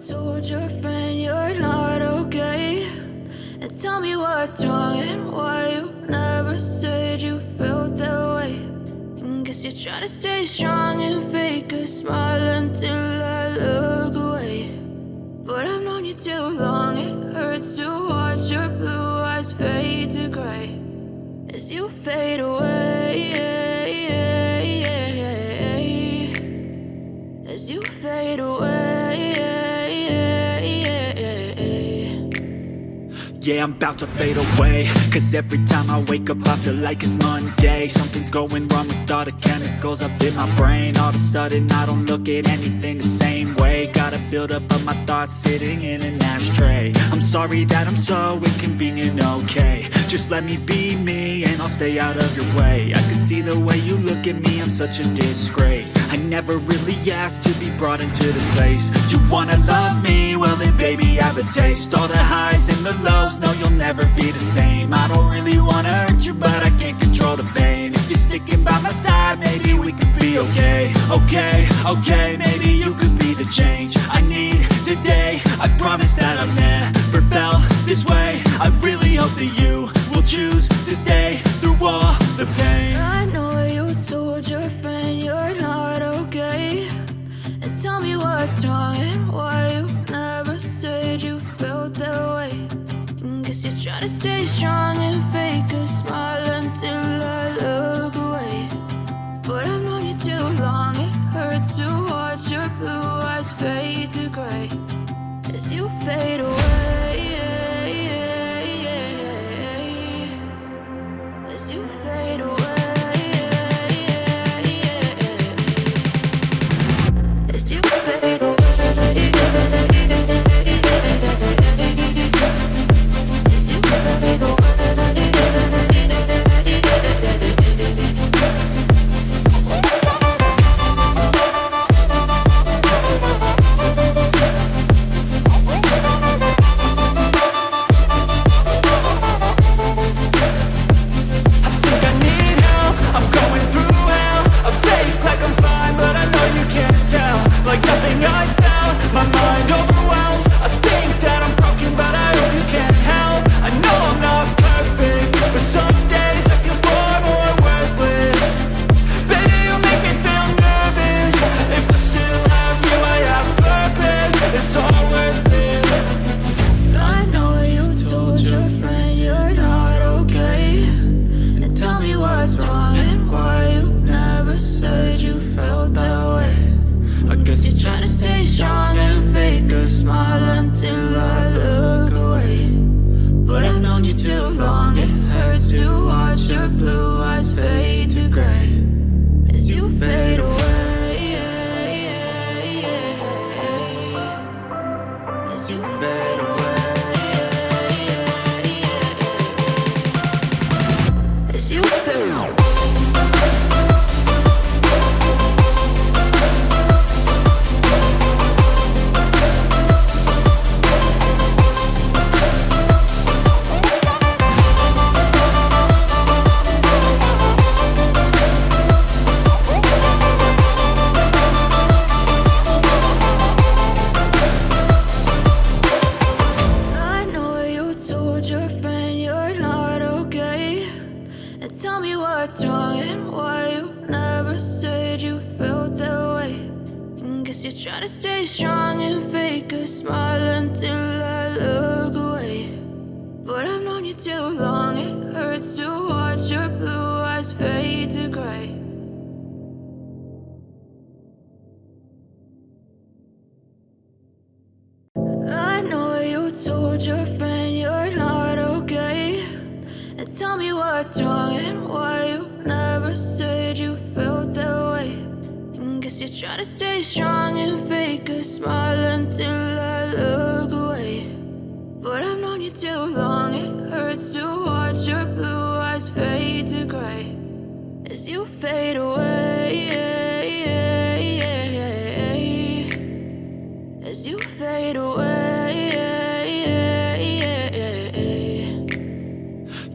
told your friend you're not okay? And tell me what's wrong and why you never said you felt that way. And guess you're trying to stay strong and fake a smile until I look away. But I've known you too long, it hurts to watch your blue eyes fade to gray as you fade away, as you fade away. Yeah, I'm about to fade away, cause every time I wake up I feel like it's Monday. Something's going wrong with all the chemicals up in my brain. All of a sudden I don't look at anything the same way. Got a buildup of my thoughts sitting in an ashtray. I'm sorry that I'm so inconvenient, okay? Just let me be me and I'll stay out of your way. I can see the way you look at me, I'm such a disgrace. I never really asked to be brought into this place. You wanna love me? Well then baby have a taste. All the highs and the lows, no you'll never be the same. I don't really wanna hurt you but I can't control the pain. If you're sticking by my side maybe we could be okay. Okay, maybe you could be the change I need today. I promise that I've never felt this way. I really hope that you will choose to stay through all the pain. I know you told your friend you're not okay. And tell me what's wrong and why you never said you felt that way. And guess you're trying to stay strong and fake a smile until I look away. But I've known you too long, it hurts to watch your blue eyes fade to gray as you fade away, as you fade away, as you fade away.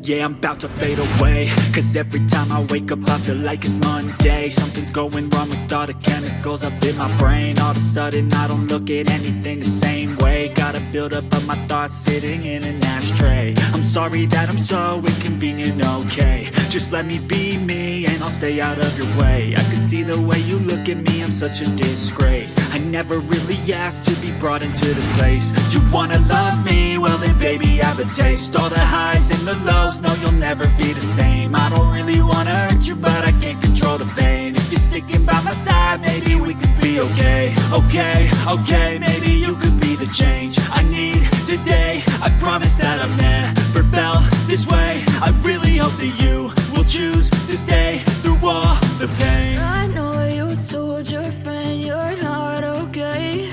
Yeah, I'm about to fade away, cause every time I wake up I feel like it's Monday. Something's going wrong with all the chemicals up in my brain. All of a sudden I don't look at anything the same way. Gotta build up of my thoughts sitting in an ashtray. I'm sorry that I'm so inconvenient, okay. Just let me be me and I'll stay out of your way. I can see the way you look at me, I'm such a disgrace. I never really asked to be brought into this place. You wanna love me? Well then baby, have a taste. All the highs and the lows, no you'll never be the same. I don't really wanna hurt you, but I can't control the pain. If you're sticking by my side, maybe we could be okay. Okay, maybe you could be the change I need today. I promise that I've never felt this way. I really hope that you will choose to stay through all the pain. I know you told your friend you're not okay,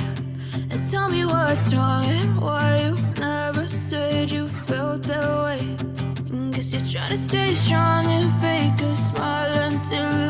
and tell me what's wrong and why you never said you felt that way. Guess you're trying to stay strong and fake a smile until